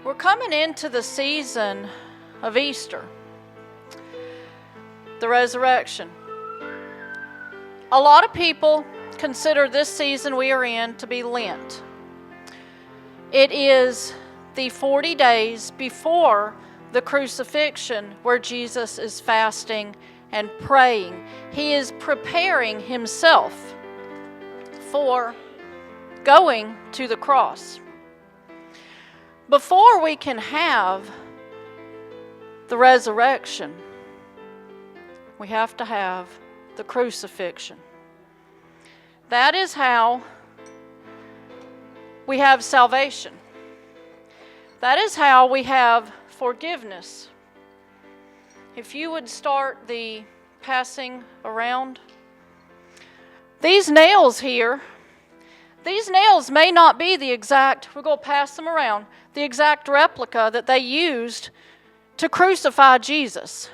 We're coming into the season of Easter, the resurrection. A lot of people consider this season we are in to be Lent. It is the 40 days before the crucifixion where Jesus is fasting and praying. He is preparing himself for going to the cross. Before we can have the resurrection, we have to have the crucifixion. That is how we have salvation. That is how we have forgiveness. If you would start the passing around. These nails here, these nails may not be the exact, we're going to pass them around, the exact replica that they used to crucify Jesus.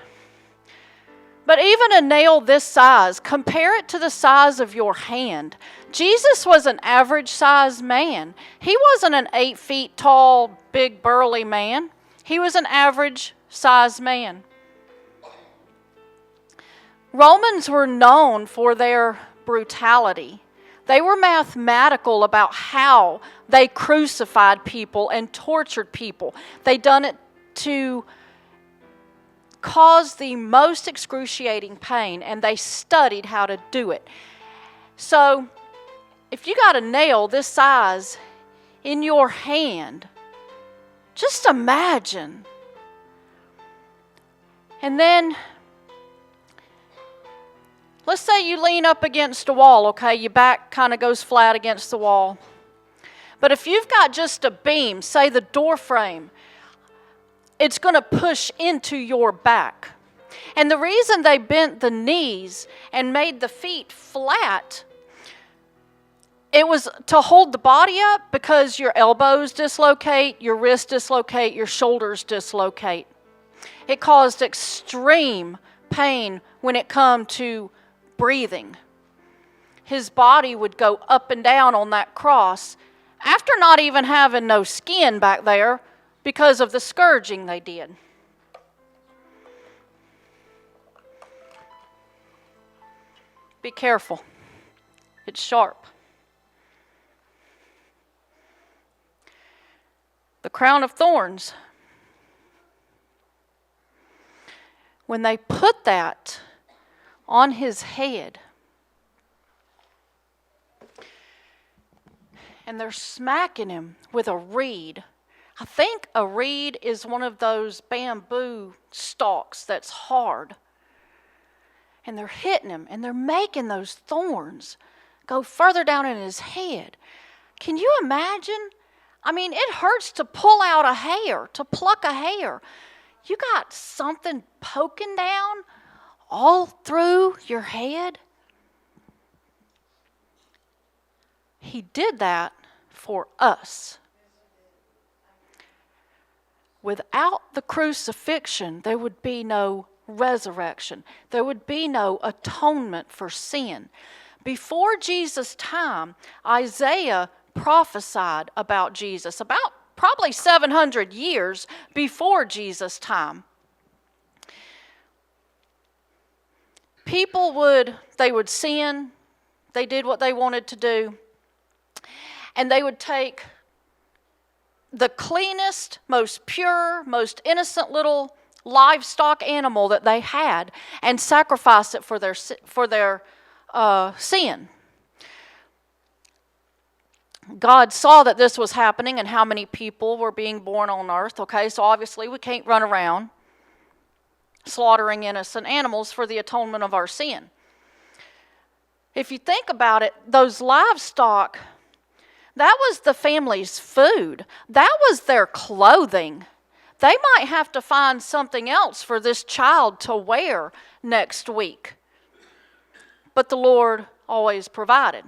But even a nail this size, compare it to the size of your hand. Jesus was an average sized man. He wasn't an 8 feet tall, big burly man. He was an average sized man. Romans were known for their brutality. They were mathematical about how they crucified people and tortured people. They done it to cause the most excruciating pain, and they studied how to do it. So, if you got a nail this size in your hand, just imagine. And then, let's say you lean up against a wall, okay? Your back kind of goes flat against the wall. But if you've got just a beam, say the door frame, it's going to push into your back. And the reason they bent the knees and made the feet flat, it was to hold the body up because your elbows dislocate, your wrists dislocate, your shoulders dislocate. It caused extreme pain when it come to breathing. His body would go up and down on that cross after not even having no skin back there because of the scourging they did. Be careful. It's sharp. The crown of thorns. When they put that on his head, and they're smacking him with a reed. I think a reed is one of those bamboo stalks that's hard. And they're hitting him, and they're making those thorns go further down in his head. Can you imagine? I mean, it hurts to pull out a hair, to pluck a hair. You got something poking down all through your head. He did that for us. Without the crucifixion, there would be no resurrection. There would be no atonement for sin. Before Jesus' time, Isaiah prophesied about Jesus, about probably 700 years before Jesus' time. People would sin, they did what they wanted to do, and they would take the cleanest, most pure, most innocent little livestock animal that they had and sacrifice it for their sin. God saw that this was happening and how many people were being born on earth. Okay, so obviously we can't run around slaughtering innocent animals for the atonement of our sin. If you think about it, those livestock, that was the family's food. That was their clothing. They might have to find something else for this child to wear next week. But the Lord always provided.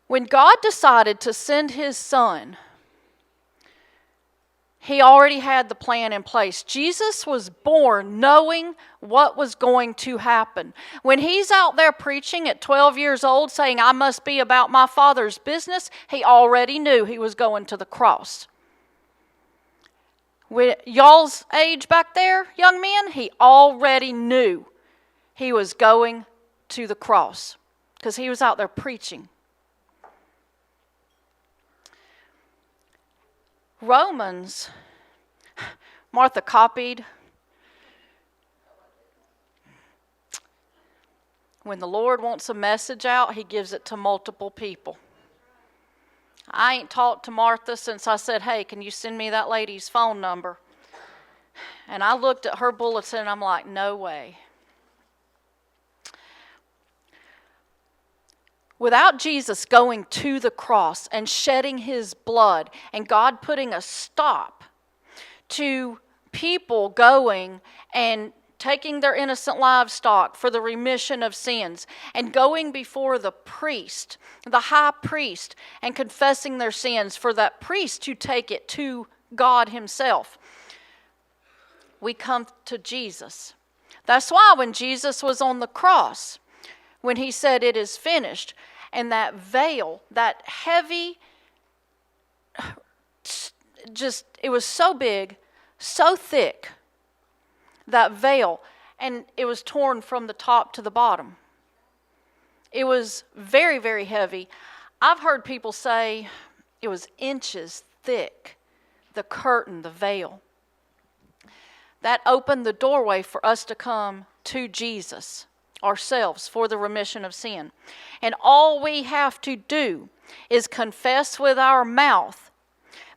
When God decided to send his son, He already had the plan in place. Jesus was born knowing what was going to happen. When he's out there preaching at 12 years old saying, I must be about my Father's business, he already knew he was going to the cross. With y'all's age back there, young men, he already knew he was going to the cross because he was out there preaching. Romans, Martha copied. When the Lord wants a message out, he gives it to multiple people. I ain't talked to Martha since I said, hey, can you send me that lady's phone number? And I looked at her bulletin and I'm like, no way. Without Jesus going to the cross and shedding his blood and God putting a stop to people going and taking their innocent livestock for the remission of sins and going before the priest, the high priest, and confessing their sins for that priest to take it to God himself, we come to Jesus. That's why when Jesus was on the cross, when he said it is finished, and that veil, that heavy, it was so big, so thick, that veil, and it was torn from the top to the bottom. It was very, very heavy. I've heard people say it was inches thick, the curtain, the veil. That opened the doorway for us to come to Jesus ourselves for the remission of sin. And all we have to do is confess with our mouth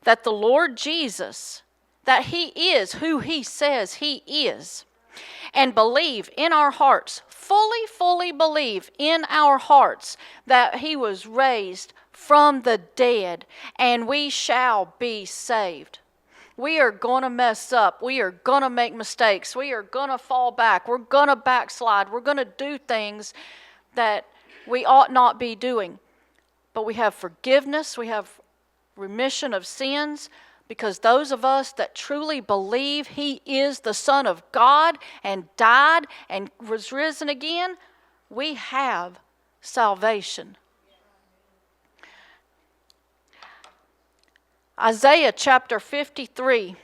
that the Lord Jesus, that he is who he says he is, and believe in our hearts, fully believe in our hearts that he was raised from the dead, and we shall be saved. We are going to mess up. We are going to make mistakes. We are going to fall back. We're going to backslide. We're going to do things that we ought not be doing. But we have forgiveness. We have remission of sins because those of us that truly believe he is the Son of God and died and was risen again, we have salvation. Isaiah chapter 53.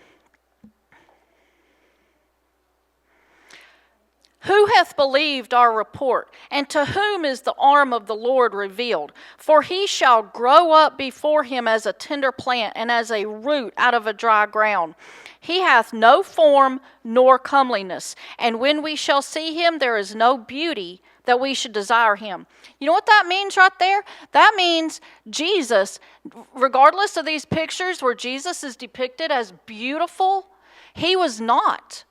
Who hath believed our report? And to whom is the arm of the Lord revealed? For he shall grow up before him as a tender plant, and as a root out of a dry ground. He hath no form nor comeliness, and when we shall see him, there is no beauty that we should desire him. You know what that means right there? That means Jesus, regardless of these pictures where Jesus is depicted as beautiful, he was not.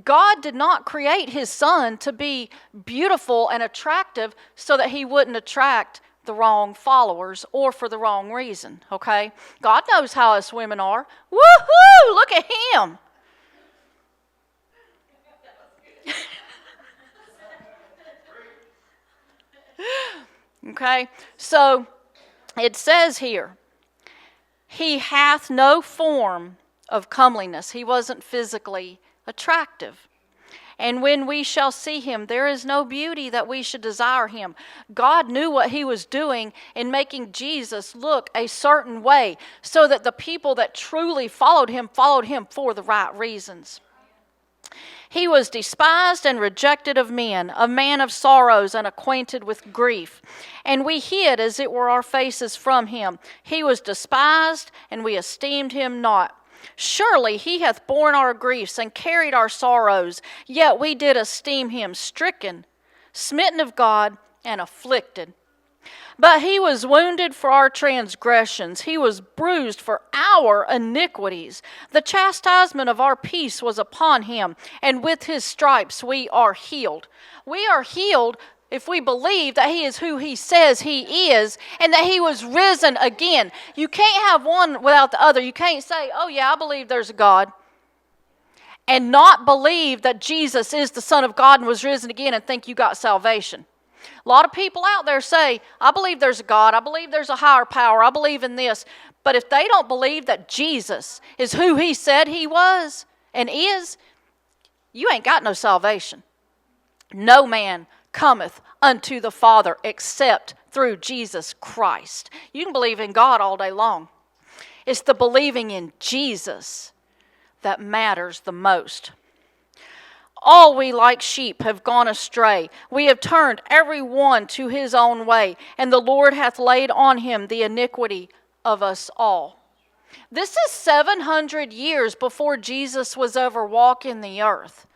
God did not create his son to be beautiful and attractive so that he wouldn't attract the wrong followers or for the wrong reason, okay? God knows how us women are. Woohoo! Look at him. Okay, so it says here, he hath no form of comeliness. He wasn't physically attractive. And when we shall see him, there is no beauty that we should desire him. God knew what he was doing in making Jesus look a certain way so that the people that truly followed him for the right reasons. He was despised and rejected of men, a man of sorrows and acquainted with grief. And we hid, as it were, our faces from him. He was despised, and we esteemed him not. Surely he hath borne our griefs and carried our sorrows, yet we did esteem him stricken, smitten of God, and afflicted. But he was wounded for our transgressions. He was bruised for our iniquities. The chastisement of our peace was upon him, and with his stripes we are healed. We are healed if we believe that he is who he says he is and that he was risen again. You can't have one without the other. You can't say, oh yeah, I believe there's a God, and not believe that Jesus is the Son of God and was risen again and think you got salvation. A lot of people out there say, I believe there's a God, I believe there's a higher power, I believe in this. But if they don't believe that Jesus is who he said he was and is, you ain't got no salvation. No man cometh unto the Father except through Jesus Christ. You can believe in God all day long. It's the believing in Jesus that matters the most. All we like sheep have gone astray. We have turned every one to his own way, and the Lord hath laid on him the iniquity of us all. This is 700 years before Jesus was ever walking the earth.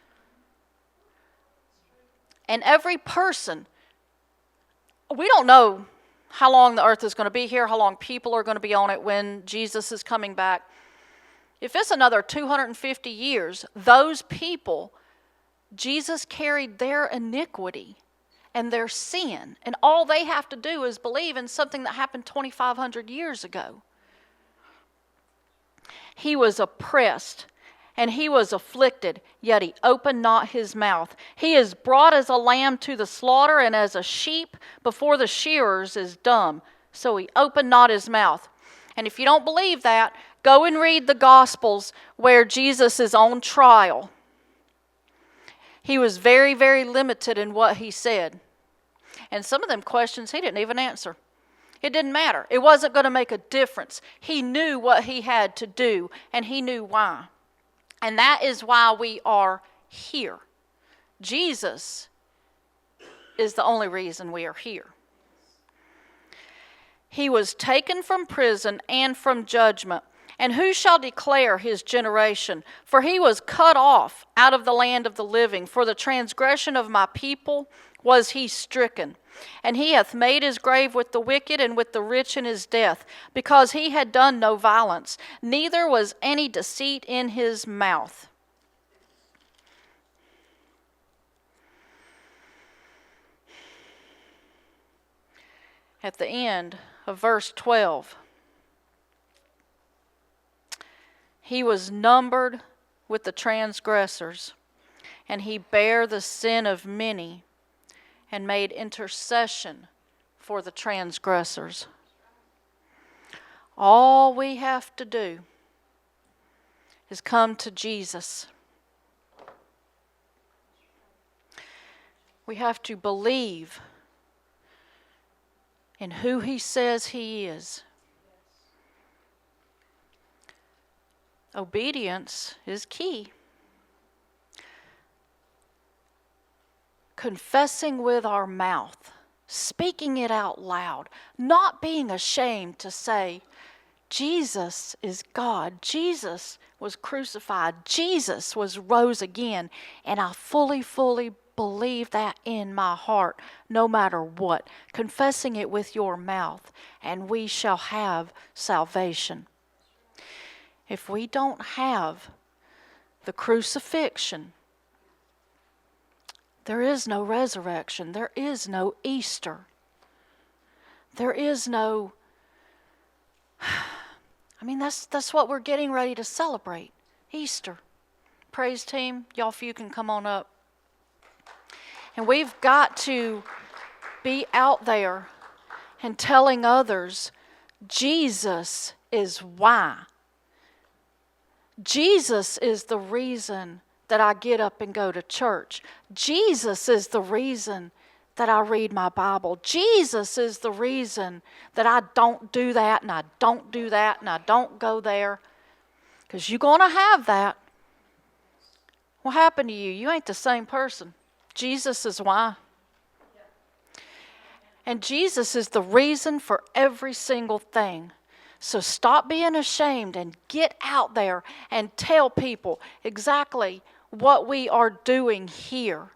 And every person, we don't know how long the earth is going to be here, how long people are going to be on it when Jesus is coming back. If it's another 250 years, those people, Jesus carried their iniquity and their sin, and all they have to do is believe in something that happened 2,500 years ago. He was oppressed and he was afflicted, yet he opened not his mouth. He is brought as a lamb to the slaughter, and as a sheep before the shearers is dumb, so he opened not his mouth. And if you don't believe that, go and read the Gospels where Jesus is on trial. He was very, very limited in what he said. And some of them questions he didn't even answer. It didn't matter. It wasn't going to make a difference. He knew what he had to do, and he knew why. And that is why we are here. Jesus is the only reason we are here. He was taken from prison and from judgment. And who shall declare his generation? For he was cut off out of the land of the living. For the transgression of my people was he stricken. And he hath made his grave with the wicked and with the rich in his death, because he had done no violence, neither was any deceit in his mouth. At the end of verse 12, he was numbered with the transgressors, and he bare the sin of many, and made intercession for the transgressors. All we have to do is come to Jesus. We have to believe in who he says he is. Obedience is key. Confessing with our mouth, speaking it out loud, not being ashamed to say, Jesus is God. Jesus was crucified. Jesus was rose again. And I fully believe that in my heart, no matter what. Confessing it with your mouth, and we shall have salvation. If we don't have the crucifixion, there is no resurrection. There is no Easter. There is no... that's what we're getting ready to celebrate. Easter. Praise team, y'all few can come on up. And we've got to be out there and telling others, Jesus is why. Jesus is the reason that I get up and go to church. Jesus is the reason that I read my Bible. Jesus is the reason that I don't do that, and I don't do that, and I don't go there. Because you're going to have that. What happened to you? You ain't the same person. Jesus is why. And Jesus is the reason for every single thing. So stop being ashamed and get out there and tell people exactly what we are doing here.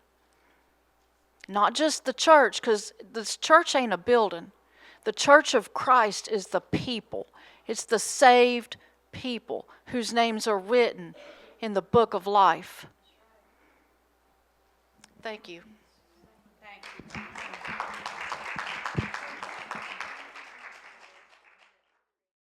Not just the church, because the church ain't a building. The church of Christ is the people. It's the saved people whose names are written in the book of life. Thank you. Thank you.